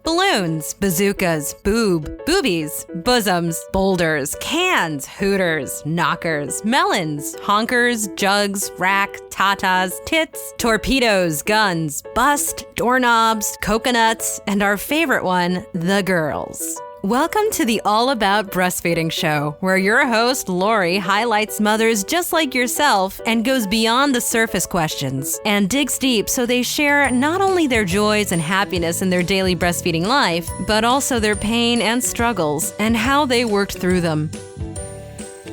balloons, bazookas, boobies, bosoms, boulders, cans, hooters, knockers, melons, honkers, jugs, rack, tatas, tits, torpedoes, guns, bust, doorknobs, coconuts, and our favorite one, the girls. Welcome to the All About Breastfeeding show, where your host, Lori, highlights mothers just like yourself and goes beyond the surface questions and digs deep so they share not only their joys and happiness in their daily breastfeeding life, but also their pain and struggles and how they worked through them.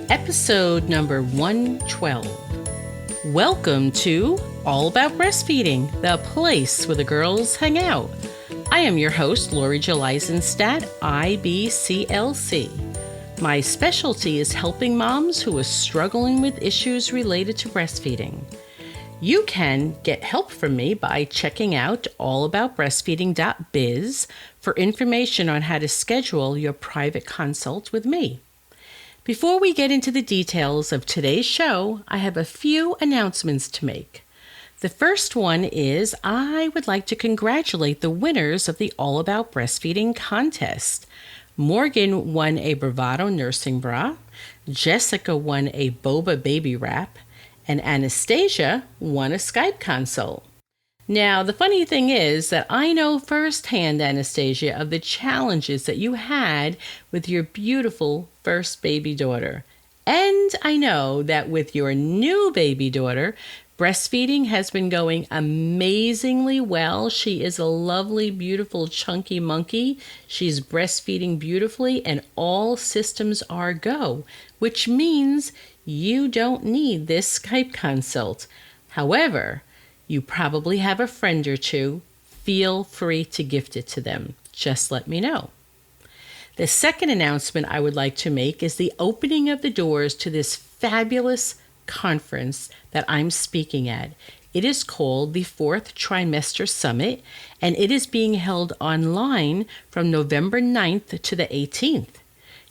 Episode number 112. Welcome to All About Breastfeeding, the place where the girls hang out. I am your host, Lori Jill Eisenstadt, IBCLC. My specialty is helping moms who are struggling with issues related to breastfeeding. You can get help from me by checking out allaboutbreastfeeding.biz for information on how to schedule your private consult with me. Before we get into the details of today's show, I have a few announcements to make. The first one is I would like to congratulate the winners of the All About Breastfeeding contest. Morgan won a Bravado nursing bra, Jessica won a Boba baby wrap, and Anastasia won a Skype consult. Now, the funny thing is that I know firsthand, Anastasia, of the challenges that you had with your beautiful first baby daughter. And I know that with your new baby daughter, breastfeeding has been going amazingly well. She is a lovely, beautiful, chunky monkey. She's breastfeeding beautifully and all systems are go, which means you don't need this Skype consult. However, you probably have a friend or two. Feel free to gift it to them. Just let me know. The second announcement I would like to make is the opening of the doors to this fabulous conference that I'm speaking at. It is called the Fourth Trimester Summit, and it is being held online from November 9th to the 18th.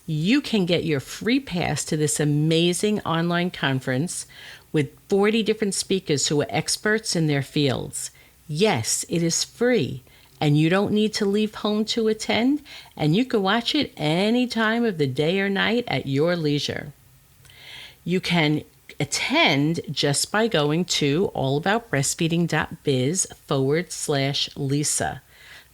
You can get your free pass to this amazing online conference with 40 different speakers who are experts in their fields. Yes, it is free, and you don't need to leave home to attend, and you can watch it any time of the day or night at your leisure. You can attend just by going to allaboutbreastfeeding.biz/Lisa.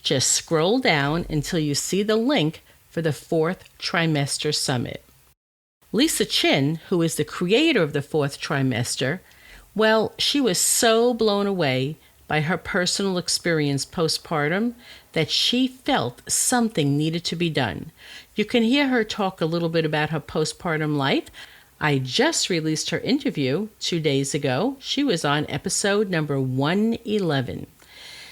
Just scroll down until you see the link for the Fourth Trimester Summit. Lisa Chin, who is the creator of the Fourth Trimester, well, she was so blown away by her personal experience postpartum that she felt something needed to be done. You can hear her talk a little bit about her postpartum life. I just released her interview 2 days ago. She was on episode number 111.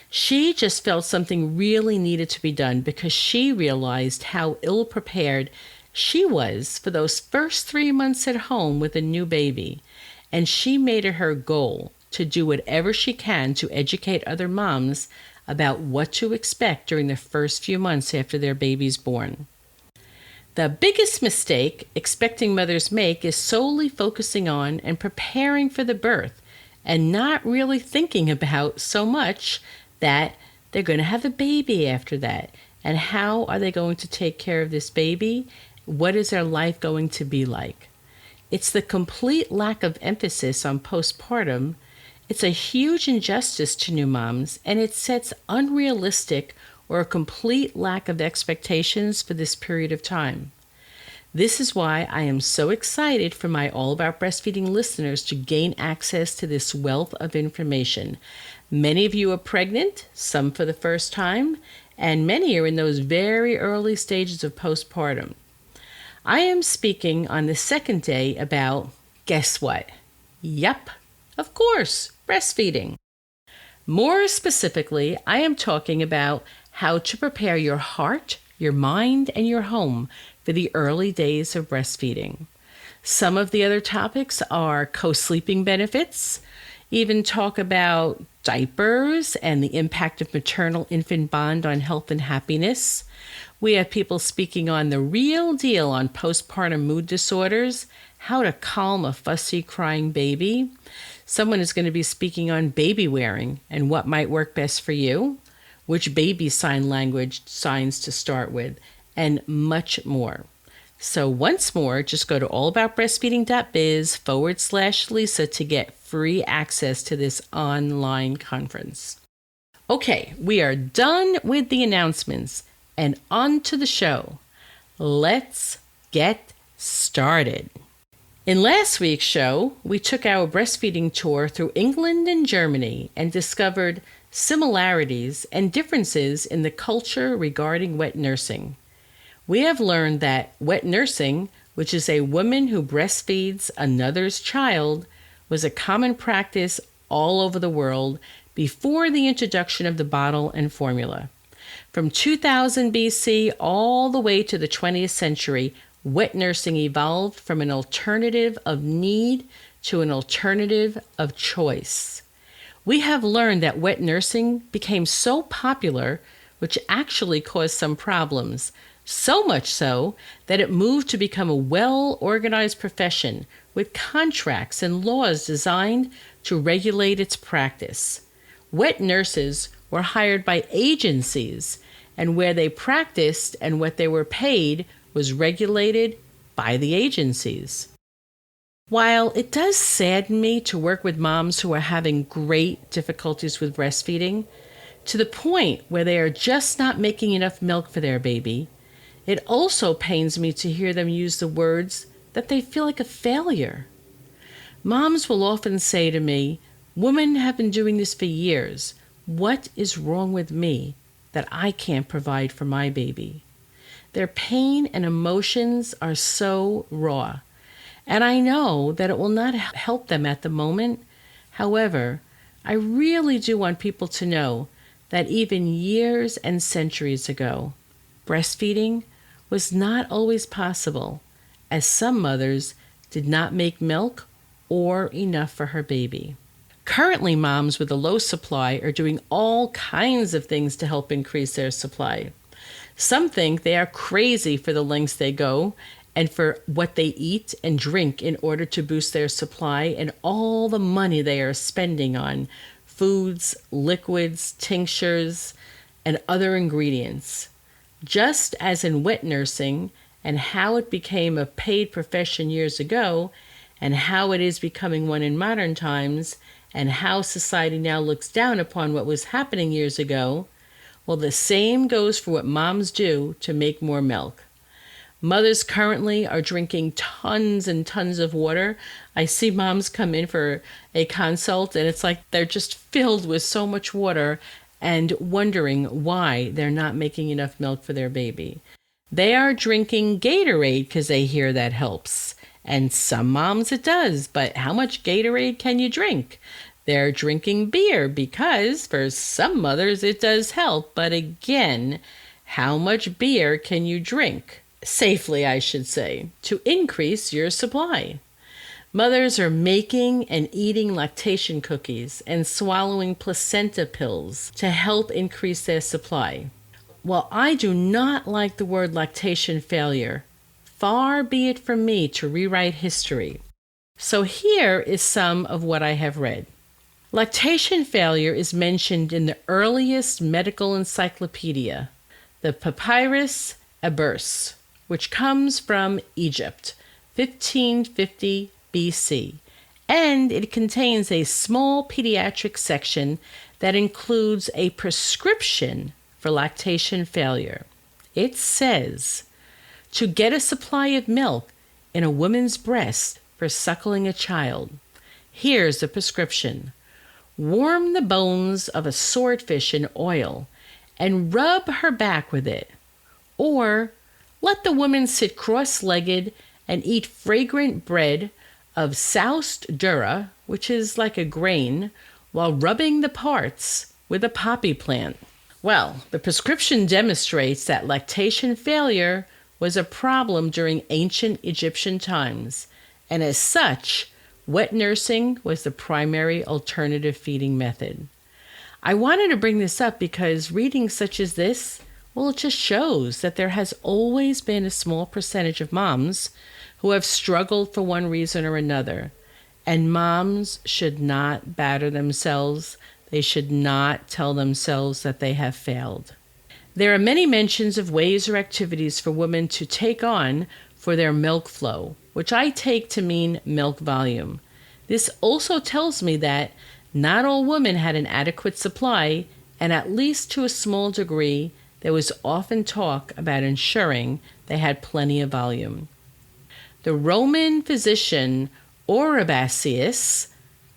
She just felt something really needed to be done because she realized how ill-prepared she was for those first 3 months at home with a new baby. And she made it her goal to do whatever she can to educate other moms about what to expect during the first few months after their baby's born. The biggest mistake expecting mothers make is solely focusing on and preparing for the birth and not really thinking about so much that they're going to have a baby after that. And how are they going to take care of this baby? What is their life going to be like? It's the complete lack of emphasis on postpartum. It's a huge injustice to new moms, and it sets unrealistic or a complete lack of expectations for this period of time. This is why I am so excited for my All About Breastfeeding listeners to gain access to this wealth of information. Many of you are pregnant, some for the first time, and many are in those very early stages of postpartum. I am speaking on the second day about, guess what? Yep, of course, breastfeeding. More specifically, I am talking about how to prepare your heart, your mind, and your home for the early days of breastfeeding. Some of the other topics are co-sleeping benefits, even talk about diapers and the impact of maternal-infant bond on health and happiness. We have people speaking on the real deal on postpartum mood disorders, how to calm a fussy crying baby. Someone is going to be speaking on baby wearing and what might work best for you. which baby sign language signs to start with, and much more. So once more, just go to allaboutbreastfeeding.biz/Lisa to get free access to this online conference. Okay, we are done with the announcements and on to the show. Let's get started. In last week's show, we took our breastfeeding tour through England and Germany and discovered similarities and differences in the culture regarding wet nursing. We have learned that wet nursing, which is a woman who breastfeeds another's child, was a common practice all over the world before the introduction of the bottle and formula. From 2000 BC all the way to the 20th century, wet nursing evolved from an alternative of need to an alternative of choice. We have learned that wet nursing became so popular, which actually caused some problems, so much so that it moved to become a well-organized profession with contracts and laws designed to regulate its practice. Wet nurses were hired by agencies, and where they practiced and what they were paid was regulated by the agencies. While it does sadden me to work with moms who are having great difficulties with breastfeeding, to the point where they are just not making enough milk for their baby, it also pains me to hear them use the words that they feel like a failure. Moms will often say to me, "Women have been doing this for years. What is wrong with me that I can't provide for my baby?" Their pain and emotions are so raw, and I know that it will not help them at the moment. However, I really do want people to know that even years and centuries ago, breastfeeding was not always possible, as some mothers did not make milk or enough for her baby. Currently, moms with a low supply are doing all kinds of things to help increase their supply. Some think they are crazy for the lengths they go and for what they eat and drink in order to boost their supply and all the money they are spending on foods, liquids, tinctures, and other ingredients. Just as in wet nursing and how it became a paid profession years ago and how it is becoming one in modern times and how society now looks down upon what was happening years ago, well, the same goes for what moms do to make more milk. Mothers currently are drinking tons and tons of water. I see moms come in for a consult and it's like they're just filled with so much water and wondering why they're not making enough milk for their baby. They are drinking Gatorade because they hear that helps. And some moms it does, but how much Gatorade can you drink? They're drinking beer because for some mothers it does help, but again, how much beer can you drink? Safely, I should say, to increase your supply. Mothers are making and eating lactation cookies and swallowing placenta pills to help increase their supply. While I do not like the word lactation failure, far be it from me to rewrite history. So here is some of what I have read. Lactation failure is mentioned in the earliest medical encyclopedia, the Papyrus Ebers, which comes from Egypt, 1550 BC, and it contains a small pediatric section that includes a prescription for lactation failure. It says, to get a supply of milk in a woman's breast for suckling a child, here's the prescription. Warm the bones of a swordfish in oil and rub her back with it. Or let the woman sit cross-legged and eat fragrant bread of soused durra, which is like a grain, while rubbing the parts with a poppy plant. Well, the prescription demonstrates that lactation failure was a problem during ancient Egyptian times, and as such, wet nursing was the primary alternative feeding method. I wanted to bring this up because readings such as this, well, it just shows that there has always been a small percentage of moms who have struggled for one reason or another, and moms should not batter themselves. They should not tell themselves that they have failed. There are many mentions of ways or activities for women to take on for their milk flow, which I take to mean milk volume. This also tells me that not all women had an adequate supply, and at least to a small degree, there was often talk about ensuring they had plenty of volume. The Roman physician Oribasius,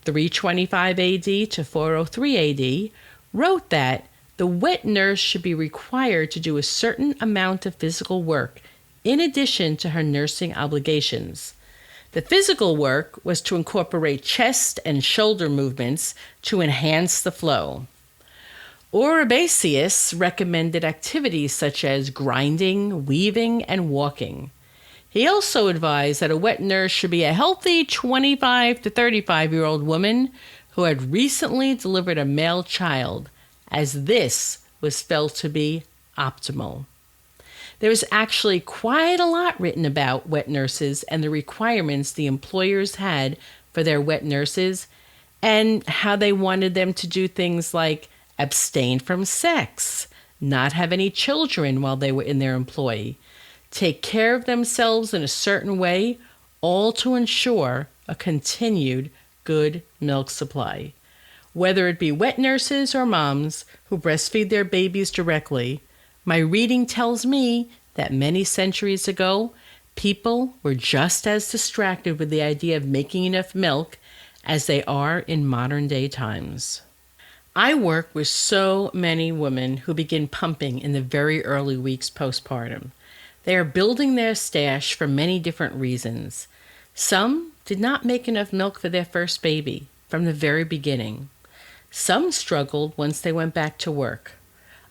325 AD to 403 AD, wrote that the wet nurse should be required to do a certain amount of physical work in addition to her nursing obligations. The physical work was to incorporate chest and shoulder movements to enhance the flow. Oribasius recommended activities such as grinding, weaving, and walking. He also advised that a wet nurse should be a healthy 25 to 35-year-old woman who had recently delivered a male child, as this was felt to be optimal. There is actually quite a lot written about wet nurses and the requirements the employers had for their wet nurses and how they wanted them to do things like abstain from sex, not have any children while they were in their employ, take care of themselves in a certain way, all to ensure a continued good milk supply. Whether it be wet nurses or moms who breastfeed their babies directly, my reading tells me that many centuries ago, people were just as distracted with the idea of making enough milk as they are in modern day times. I work with so many women who begin pumping in the very early weeks postpartum. They are building their stash for many different reasons. Some did not make enough milk for their first baby from the very beginning. Some struggled once they went back to work.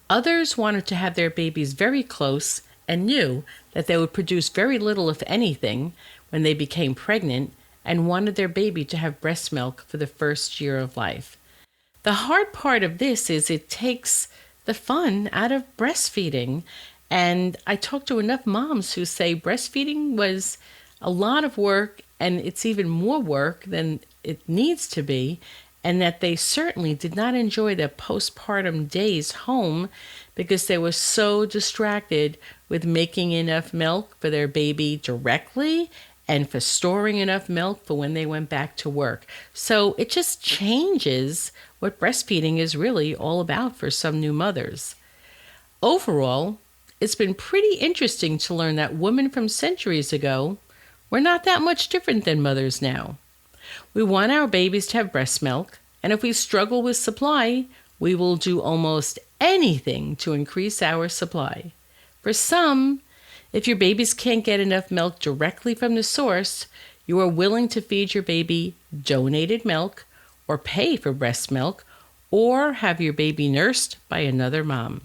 Others wanted to have their babies very close and knew that they would produce very little, if anything, when they became pregnant and wanted their baby to have breast milk for the first year of life. The hard part of this is it takes the fun out of breastfeeding. And I talk to enough moms who say breastfeeding was a lot of work and it's even more work than it needs to be, and that they certainly did not enjoy their postpartum days home because they were so distracted with making enough milk for their baby directly and for storing enough milk for when they went back to work. So it just changes what breastfeeding is really all about for some new mothers. Overall, it's been pretty interesting to learn that women from centuries ago were not that much different than mothers now. We want our babies to have breast milk, and if we struggle with supply, we will do almost anything to increase our supply. For some, if your babies can't get enough milk directly from the source, you are willing to feed your baby donated milk or pay for breast milk or have your baby nursed by another mom.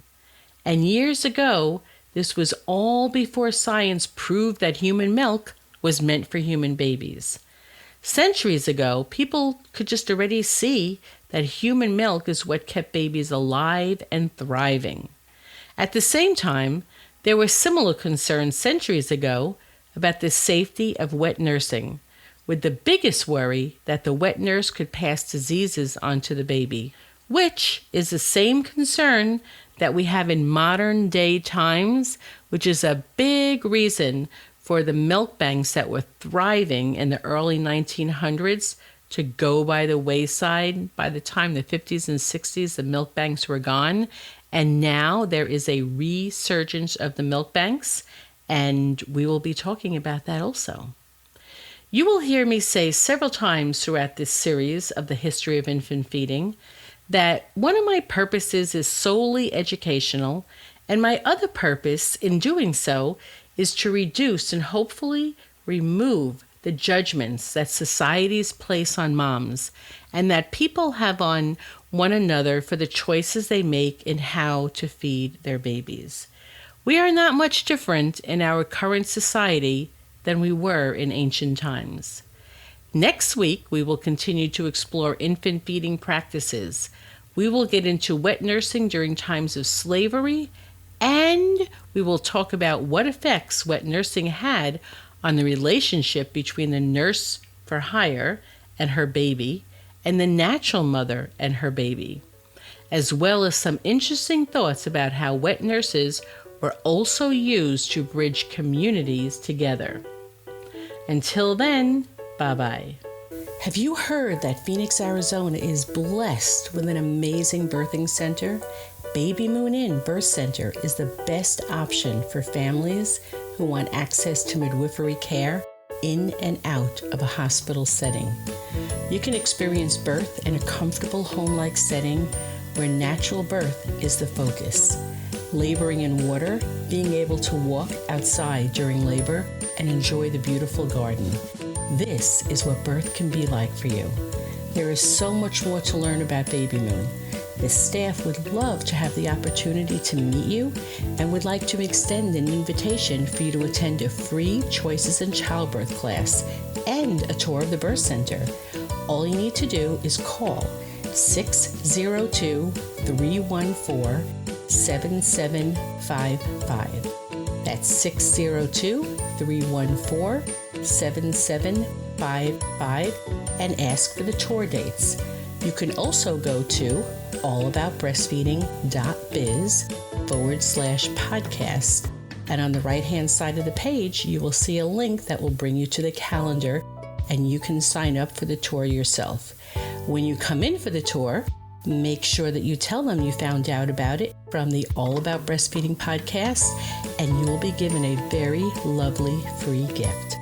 And years ago, this was all before science proved that human milk was meant for human babies. Centuries ago, people could just already see that human milk is what kept babies alive and thriving. At the same time, there were similar concerns centuries ago about the safety of wet nursing, with the biggest worry that the wet nurse could pass diseases onto the baby, which is the same concern that we have in modern day times, which is a big reason for the milk banks that were thriving in the early 1900s to go by the wayside. By the time the 50s and 60s, the milk banks were gone. And now there is a resurgence of the milk banks, and we will be talking about that also. You will hear me say several times throughout this series of the history of infant feeding that one of my purposes is solely educational, and my other purpose in doing so is to reduce and hopefully remove the judgments that societies place on moms and that people have on one another for the choices they make in how to feed their babies. We are not much different in our current society than we were in ancient times. Next week, we will continue to explore infant feeding practices. We will get into wet nursing during times of slavery, and we will talk about what effects wet nursing had on the relationship between the nurse for hire and her baby, and the natural mother and her baby, as well as some interesting thoughts about how wet nurses were also used to bridge communities together. Until then, bye-bye. Have you heard that Phoenix, Arizona is blessed with an amazing birthing center? Baby Moon Inn Birth Center is the best option for families who want access to midwifery care in and out of a hospital setting. You can experience birth in a comfortable home-like setting where natural birth is the focus. Laboring in water, being able to walk outside during labor, and enjoy the beautiful garden. This is what birth can be like for you. There is so much more to learn about Baby Moon. The staff would love to have the opportunity to meet you and would like to extend an invitation for you to attend a free Choices in Childbirth class and a tour of the birth center. All you need to do is call 602-314-7755. That's 602-314-7755 and ask for the tour dates. You can also go to allaboutbreastfeeding.biz/podcast. And on the right-hand side of the page, you will see a link that will bring you to the calendar and you can sign up for the tour yourself. When you come in for the tour, make sure that you tell them you found out about it from the All About Breastfeeding podcast, and you will be given a very lovely free gift.